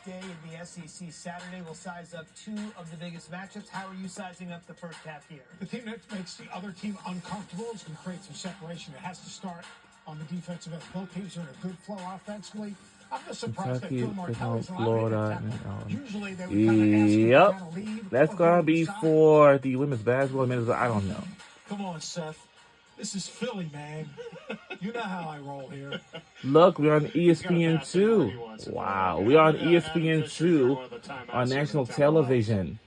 day in the SEC. Saturday will size up two of the biggest matchups. How are you sizing up the first half here? The team that makes the other team uncomfortable is going to create some separation. It has to start on the defensive end. Both teams are in a good flow offensively. I'm just surprised that Phil Martelli's Florida. Usually they would kind of ask him to kind of lead. That's going to be for the women's basketball. I don't know. Come on, Seth. This is Philly, man. You know how I roll here. Look, we're on ESPN2. Wow, we're on ESPN2 on national television.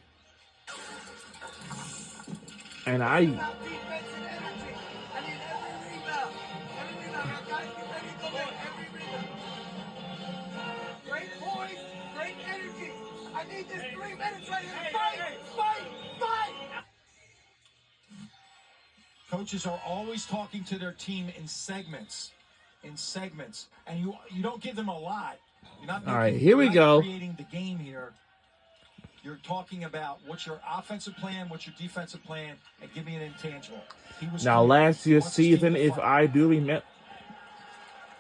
And Great poise, great energy. I need this 3 minutes right here. Fight! Coaches are always talking to their team in segments, and you don't give them a lot. You're not making, all right, here we go. Creating the game here. You're talking about what's your offensive plan, what's your defensive plan, and give me an intangible. Now, last year's season, if I do remember,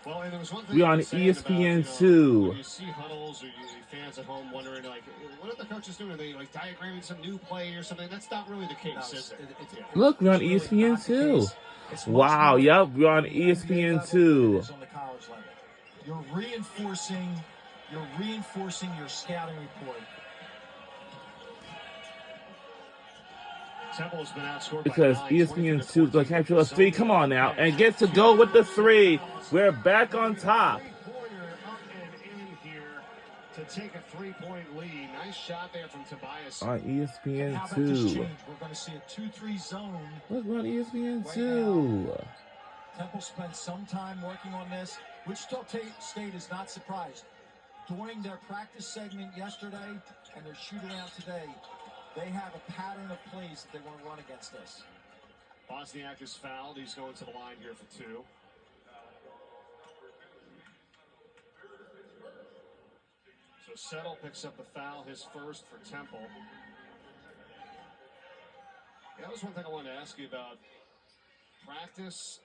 well, and there was one thing we're on ESPN2. You see huddles or you see fans at home wondering, like, what are the coaches doing? Are they, like, diagramming some new play or something? That's not really the case, is it? Look, we're on ESPN2. Wow, yep, we're on ESPN2. On the college level. You're reinforcing your scouting report. Temple has been outscored Because by 9, ESPN2 is going to capture us 3. Come on now. And gets to go with the 3. We're back on top. Up and in here to take a 3-point lead. Nice shot there from Tobias. On How about this ESPN2. change? We're going to see a 2-3 zone. Look, we're on ESPN2. Temple spent some time working on this. Wichita State is not surprised. During their practice segment yesterday and their shoot-around today, they have a pattern of plays that they want to run against us. Bosniak is fouled. He's going to the line here for 2. So Settle picks up the foul, his first for Temple. That was one thing I wanted to ask you about. Practice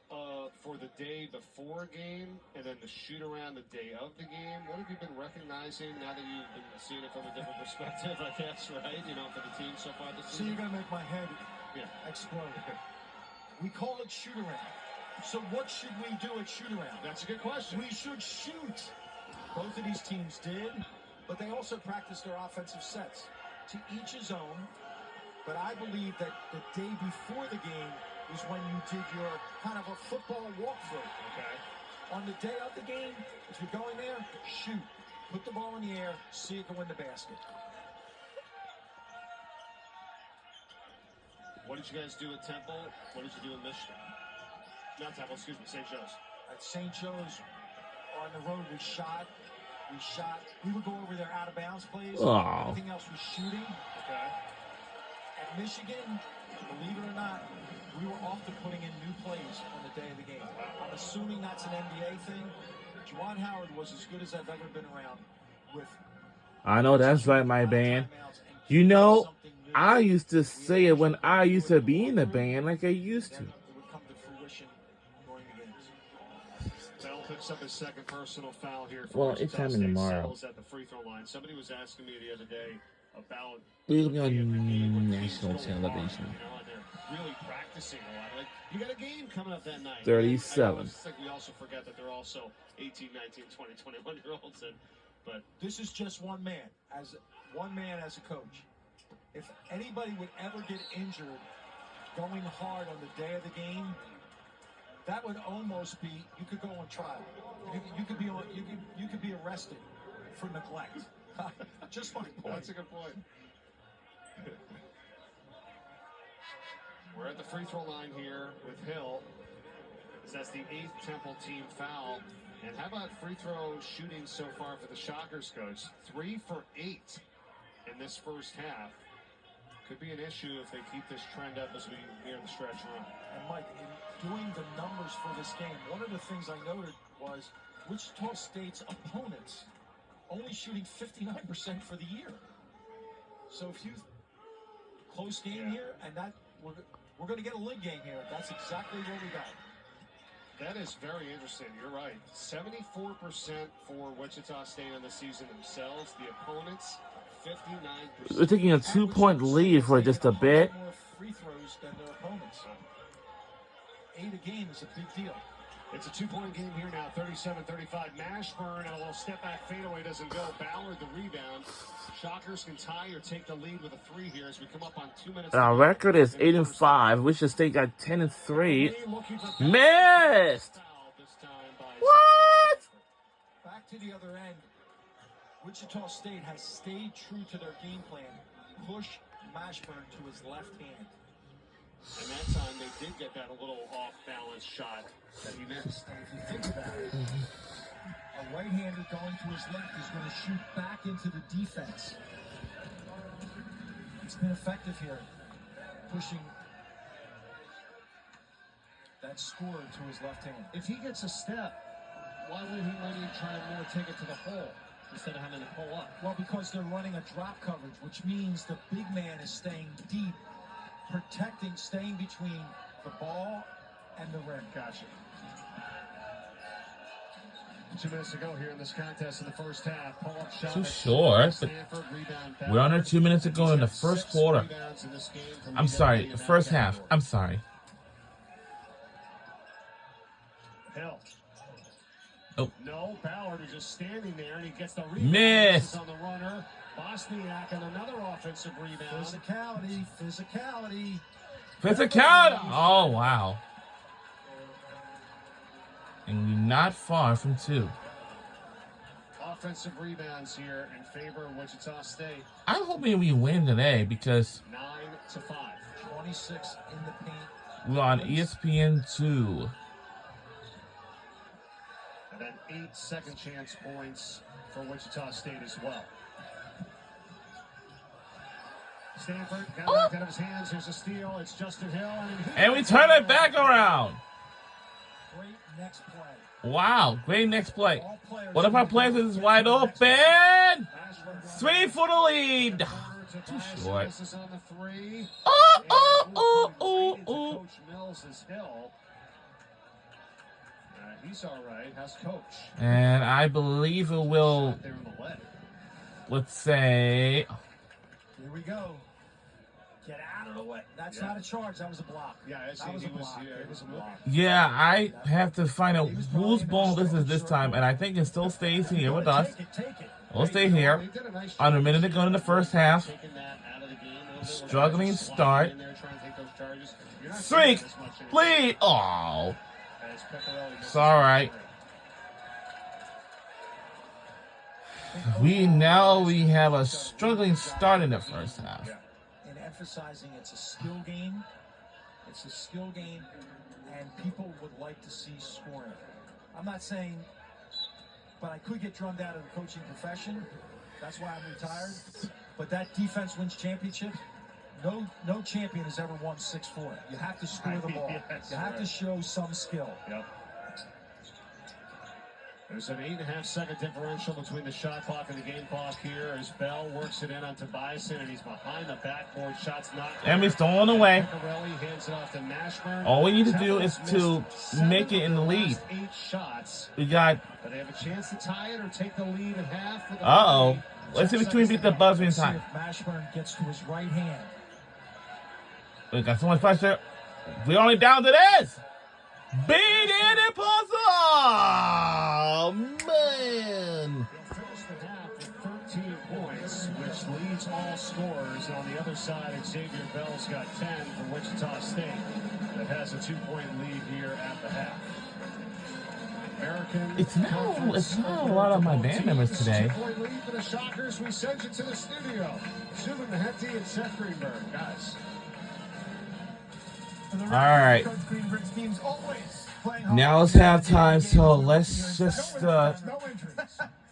for the day before a game and then the shoot around the day of the game. What have you been recognizing now that you've been seeing it from a different perspective, I guess, right? You know, for the team so far this season. So you're going to make my head explode. We call it shoot around. So what should we do at shoot around? That's a good question. We should shoot. Both of these teams did, but they also practiced their offensive sets. To each his own, but I believe that the day before the game is when you did your kind of a football walkthrough. Okay. On the day of the game, if you're going there, shoot. Put the ball in the air, see it go in the basket. What did you guys do at Temple? What did you do in Michigan? Not Temple, excuse me, St. Joe's. At St. Joe's, on the road, we shot. We would go over their out-of-bounds plays. Oh. Everything else was shooting. Okay. At Michigan, believe it or not, we were often putting in new plays on the day of the game. I'm assuming that's an NBA thing. Juwan Howard was as good as I've ever been around with. I know that's right, my band. You know, I used to say it when I used to be in the band like I used to. It would come to fruition during the games. Bell picks up his second personal foul here. Well, it's happening tomorrow. At the free throw line. Somebody was asking me the other day about We'll be on national television. Really practicing a lot. Like, you got a game coming up that night. 37. I think we also forget that they're also 18, 19, 20, 21-year-olds. But this is just one man as a coach. If anybody would ever get injured going hard on the day of the game, that would almost be, you could go on trial. You could be arrested for neglect. Just my point. That's a good point. We're at the free throw line here with Hill. That's the 8th Temple team foul. And how about free throw shooting so far for the Shockers, coach? 3 for 8 in this first half. Could be an issue if they keep this trend up as we near the stretch run. And Mike, in doing the numbers for this game, one of the things I noted was Wichita State's opponents only shooting 59% for the year. So if you close game here, and that we're going to get a lid game here. That's exactly what we got. That is very interesting. You're right. 74% for Wichita State on the season themselves. The opponents, 59%. We're taking a 2-point lead for just a bit. More free throws than their opponents. 8 a game is a big deal. It's a 2-point game here now, 37-35. Mashburn, and a little step-back fadeaway doesn't go. Ballard the rebound. Shockers can tie or take the lead with a 3 here as we come up on 2 minutes. Our record is 8-5. Wichita State got 10-3. Missed. What? Back to the other end. Wichita State has stayed true to their game plan. Push Mashburn to his left hand. And that time they did get that a little off-balance shot that he missed. And if you think about it, a right-hander going to his left is going to shoot back into the defense. It's been effective here, pushing that scorer to his left hand. If he gets a step, why would he maybe try and more take it to the hole instead of having to pull up? Well, because they're running a drop coverage, which means the big man is staying deep, protecting, staying between the ball and the rim. Gotcha. 2 minutes to go here in this contest in the first half. Pull-up shot. Too short. Stanford, rebound, We're under 2 minutes to go in the first quarter. rebounds in this game from I'm sorry, UW the first back half. court. I'm sorry. Hill. Oh. No, Ballard is just standing there, and he gets the rebound. Missed. On the runner. Bosniak and another offensive rebound. Physicality. Physicality. Oh, wow. And we're not far from 2. Offensive rebounds here in favor of Wichita State. I'm hoping we win today because 9-5. 26 in the paint. we're on ESPN 2. And then 8 second chance points for Wichita State as well. Stanford got it out of his hands. Here's a steal. It's Justin Hill. And we turn it back around. Great next play. Wow, great next play. All players What if our players is wide open? 3 for the lead. Too short. This is on the 3. Oh. Coach Mills is Hill. He's all right. How's Coach? And I believe it will, Shot there in the leg. let's say, Here we go. Get out of the way. That's not a charge. That was a block. Yeah, I see. That was He a was block. here. It was a block. yeah, I have to find out whose ball this is this time, and I think it still stays here with us. Take it. We'll stay here. They did a nice Under a job minute to go in the first half. taking that out of the game a little bit. Struggling start. In there, trying to take those charges. You're not Streak, seeing this much anymore. please. Oh, As Pecorelli misses it's all right. We have a struggling start in the first half. And emphasizing it's a skill game. It's a skill game, and people would like to see scoring. I'm not saying, but I could get drummed out of the coaching profession. That's why I'm retired. But that defense wins championships. No champion has ever won 6-4. You have to score the ball. Yes, You have to show some skill. Yep. There's an 8.5-second differential between the shot clock and the game clock here as Bell works it in on Tobiasen, and he's behind the backboard. Shots knocked. And we're stolen away. Pecorelli hands it off to Mashburn. All we need to do is Temple to missed make it in the 7 of lead. last 8 shots. We got, But they have a chance to tie it or take the lead in half. For the uh-oh. lead. Let's see if we beat the buzzer in Let's see time. if Mashburn gets to his right hand. We got so much pressure. We're only down to this. Beat it impossible. Oh, man. They'll finish the half with 13 points, which leads all scorers. On the other side, Xavier Bell's got 10 for Wichita State. That has a 2-point lead here at the half. American It's not a lot of my band members today. 2-point lead for the Shockers. We send you to the studio. Zubin Mehenti and Seth Greenberg. Guys. For the All right. Coach Greenberg's team's always playing hard. Now it's halftime, so let's just, No injuries.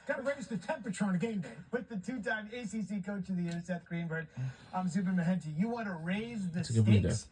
Got to raise the temperature on game day. With the 2-time ACC Coach of the Year, Seth Greenberg, I'm Zubin Mehenti. You want to raise the Take a breather. stakes